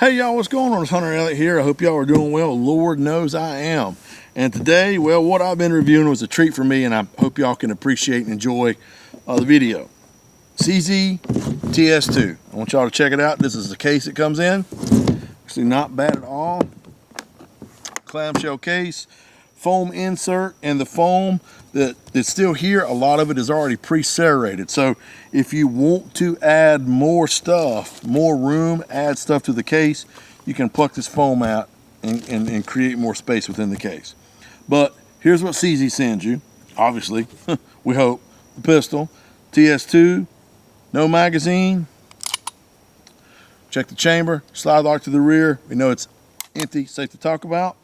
Hey y'all, what's going on? It's Hunter Elliott here. I hope y'all are doing well. Lord knows I am. And today, well, what I've been reviewing was a treat for me, and I hope y'all can appreciate and enjoy the video. CZ TS2. I want y'all to check it out. This is the case it comes in. Actually not bad at all. Clamshell case, foam insert, and the foam that's still here, a lot of it is already pre-serrated. So if you want to add more stuff, more room, add stuff to the case, you can pluck this foam out and create more space within the case. But here's what CZ sends you. Obviously, we hope, the pistol, TS2, no magazine. Check the chamber, slide lock to the rear. We know it's empty, safe to talk about.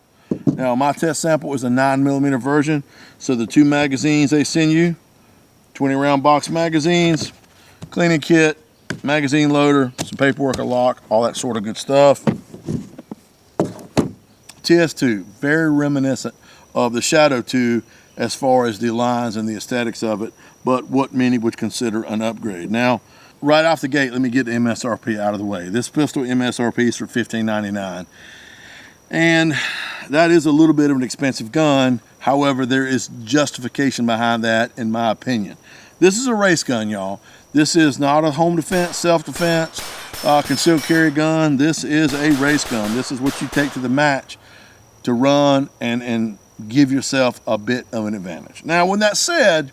Now, my test sample is a 9mm version, so the 2 magazines they send you, 20 round box magazines, cleaning kit, magazine loader, some paperwork, a lock, all that sort of good stuff. TS2, very reminiscent of the Shadow 2 as far as the lines and the aesthetics of it, but what many would consider an upgrade. Now, right off the gate, let me get the MSRP out of the way. This pistol MSRP is for $15.99. And that is a little bit of an expensive gun. However, there is justification behind that, in my opinion. This is a race gun, y'all. This is not a home defense, self-defense, concealed carry gun. This is a race gun. This is what you take to the match to run and give yourself a bit of an advantage. Now, when that's said,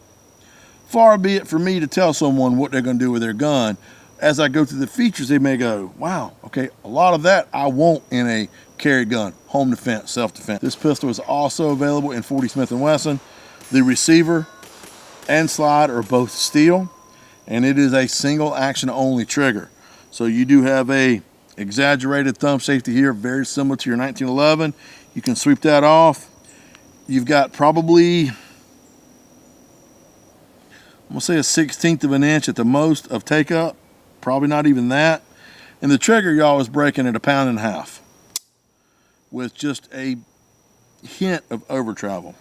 far be it for me to tell someone what they're going to do with their gun. As I go through the features, they may go, wow, okay, a lot of that I want in a carry gun, home defense, self-defense. This pistol is also available in 40 Smith & Wesson. The receiver and slide are both steel, and it is a single action only trigger. So you do have a exaggerated thumb safety here, very similar to your 1911. You can sweep that off. You've got probably, I'm gonna say, 1/16 of an inch at the most of take up, probably not even that. And the trigger, y'all, is breaking at 1.5 pounds with just a hint of over travel.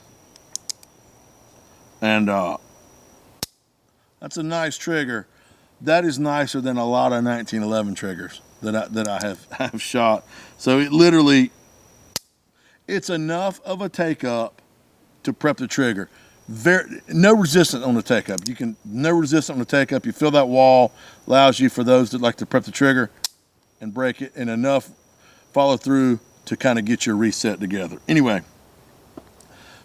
And that's a nice trigger. That is nicer than a lot of 1911 triggers that I have shot. So it literally, it's enough of a take up to prep the trigger. No resistance on the take up. No resistance on the take up. You feel that wall, allows you, for those that like to prep the trigger and break it, and enough follow through to kind of get your reset together. Anyway,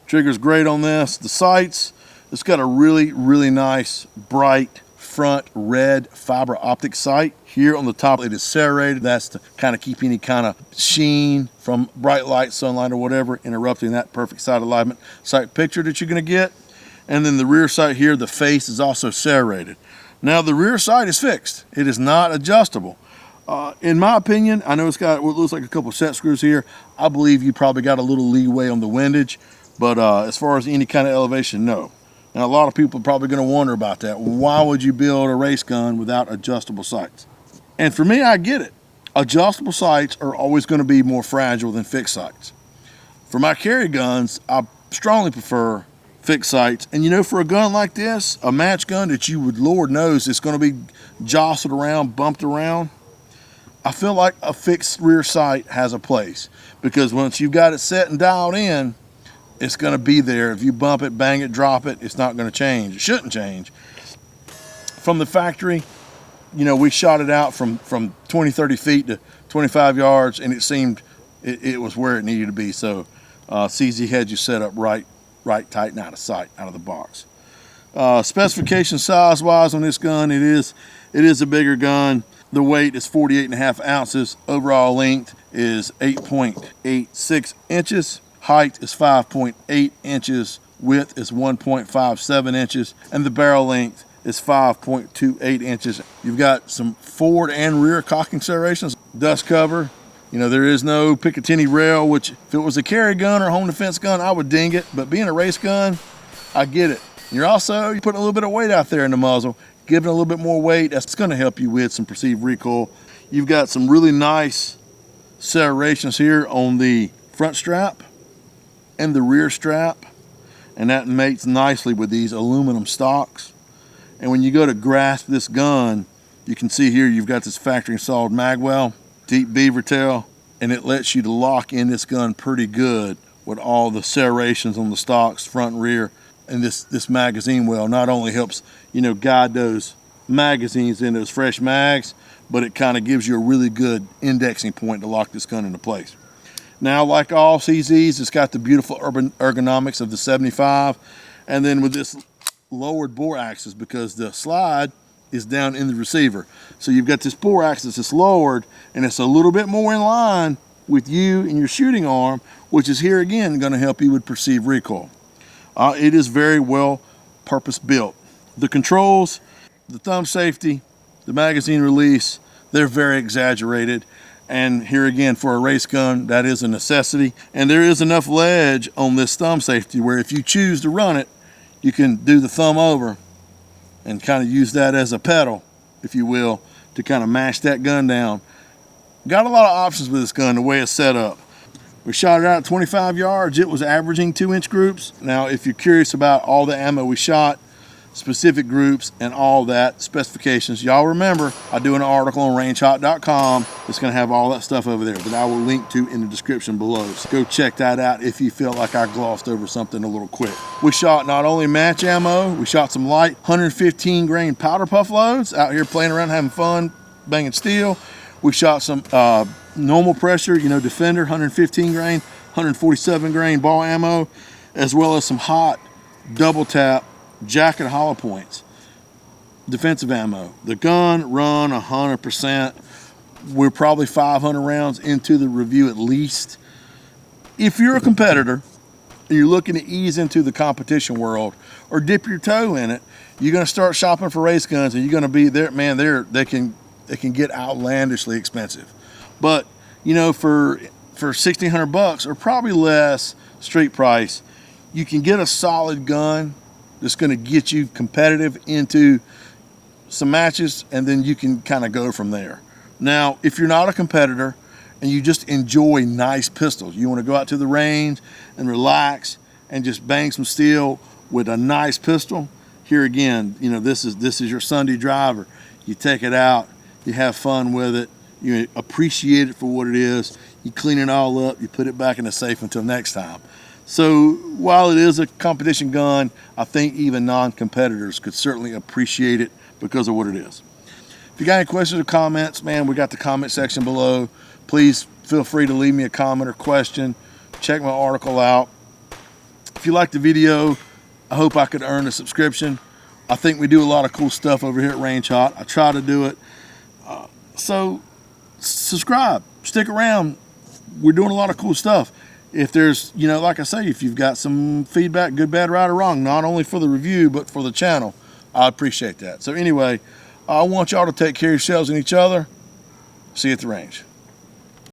trigger's great on this. The sights, it's got a really, really nice, bright front red fiber optic sight. Here on the top, it is serrated. That's to kind of keep any kind of sheen from bright light, sunlight, or whatever interrupting that perfect sight alignment sight picture that you're going to get. And then the rear sight here, the face is also serrated. Now, the rear sight is fixed. It is not adjustable. In my opinion, I know it's got what looks like a couple set screws here. I believe you probably got a little leeway on the windage, but as far as any kind of elevation, no. And a lot of people are probably going to wonder about that. Why would you build a race gun without adjustable sights? And for me, I get it. Adjustable sights are always going to be more fragile than fixed sights. For my carry guns, I strongly prefer fixed sights. And you know, for a gun like this, a match gun that you would, Lord knows, it's going to be jostled around, bumped around, I feel like a fixed rear sight has a place, because once you've got it set and dialed in, it's going to be there. If you bump it, bang it, drop it, it's not going to change. It shouldn't change. From the factory, you know, we shot it out from 20, 30 feet to 25 yards, and it seemed it was where it needed to be. So CZ had you set up right, tight, and out of sight, out of the box. Specification size-wise on this gun, it is a bigger gun. The weight is 48.5 ounces. Overall length is 8.86 inches. Height is 5.8 inches. Width is 1.57 inches. And the barrel length is 5.28 inches. You've got some forward and rear cocking serrations. Dust cover. You know, there is no Picatinny rail, which if it was a carry gun or home defense gun, I would ding it. But being a race gun, I get it. You're putting a little bit of weight out there in the muzzle. Giving a little bit more weight, that's going to help you with some perceived recoil. You've got some really nice serrations here on the front strap and the rear strap, and that mates nicely with these aluminum stocks. And when you go to grasp this gun, you can see here you've got this factory installed mag well. deep beaver tail, and it lets you to lock in this gun pretty good with all the serrations on the stocks, front and rear. And this magazine well not only helps, you know, guide those magazines in those fresh mags, but it kind of gives you a really good indexing point to lock this gun into place. Now, like all CZs, it's got the beautiful ergonomics of the 75, and then with this lowered bore axis, because the slide is down in the receiver. So you've got this bore axis that's lowered, and it's a little bit more in line with you and your shooting arm, which is here again going to help you with perceived recoil. It is very well purpose built. The controls, the thumb safety, the magazine release, they're very exaggerated. And here again, for a race gun, that is a necessity. And there is enough ledge on this thumb safety where if you choose to run it, you can do the thumb over and kind of use that as a pedal, if you will, to kind of mash that gun down. Got a lot of options with this gun, the way it's set up. We shot it out at 25 yards. It was averaging 2-inch groups. Now, if you're curious about all the ammo we shot, specific groups, and all that, specifications, y'all remember, I do an article on rangehot.com. It's going to have all that stuff over there that I will link to in the description below. So go check that out if you feel like I glossed over something a little quick. We shot not only match ammo, we shot some light 115 grain powder puff loads out here playing around, having fun, banging steel. We shot some normal pressure, you know, Defender, 115 grain, 147 grain ball ammo, as well as some hot double tap jacket hollow points, defensive ammo. The gun run 100%. We're probably 500 rounds into the review at least. If you're a competitor and you're looking to ease into the competition world or dip your toe in it, you're going to start shopping for race guns, and you're going to be there, man, they can get outlandishly expensive. But, you know, for $1,600 or probably less street price, you can get a solid gun that's going to get you competitive into some matches, and then you can kind of go from there. Now, if you're not a competitor and you just enjoy nice pistols, you want to go out to the range and relax and just bang some steel with a nice pistol, here again, you know, this is your Sunday driver. You take it out, you have fun with it, you appreciate it for what it is, you clean it all up, you put it back in the safe until next time. So while it is a competition gun, I think even non-competitors could certainly appreciate it because of what it is. If you got any questions or comments, man, we got the comment section below. Please feel free to leave me a comment or question. Check my article out. If you like the video, I hope I could earn a subscription. I think we do a lot of cool stuff over here at Range Hot. I try to do it. So subscribe, stick around. We're doing a lot of cool stuff. If there's, you know, like I say, if you've got some feedback, good, bad, right, or wrong, not only for the review, but for the channel, I appreciate that. So anyway, I want y'all to take care of yourselves and each other. See you at the range.